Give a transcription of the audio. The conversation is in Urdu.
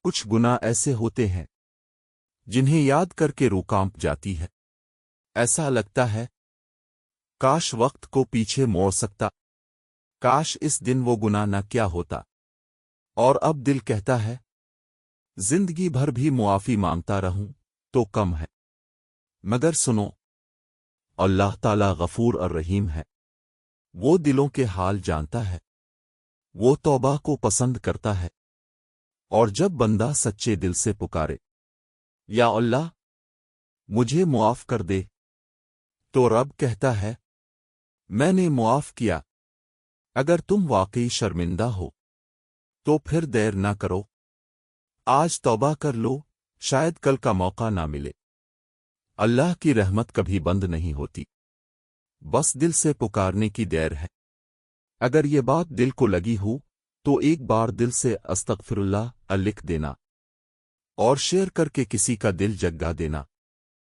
کچھ گناہ ایسے ہوتے ہیں جنہیں یاد کر کے روح کانپ جاتی ہے۔ ایسا لگتا ہے کاش وقت کو پیچھے موڑ سکتا، کاش اس دن وہ گناہ نہ کیا ہوتا۔ اور اب دل کہتا ہے زندگی بھر بھی معافی مانگتا رہوں تو کم ہے۔ مگر سنو، اللہ تعالی غفور الرحیم ہے، وہ دلوں کے حال جانتا ہے، وہ توبہ کو پسند کرتا ہے۔ اور جب بندہ سچے دل سے پکارے یا اللہ مجھے معاف کر دے، تو رب کہتا ہے میں نے معاف کیا۔ اگر تم واقعی شرمندہ ہو تو پھر دیر نہ کرو، آج توبہ کر لو، شاید کل کا موقع نہ ملے۔ اللہ کی رحمت کبھی بند نہیں ہوتی، بس دل سے پکارنے کی دیر ہے۔ اگر یہ بات دل کو لگی ہو تو ایک بار دل سے استغفر اللہ لکھ دینا اور شیئر کر کے کسی کا دل جگا دینا۔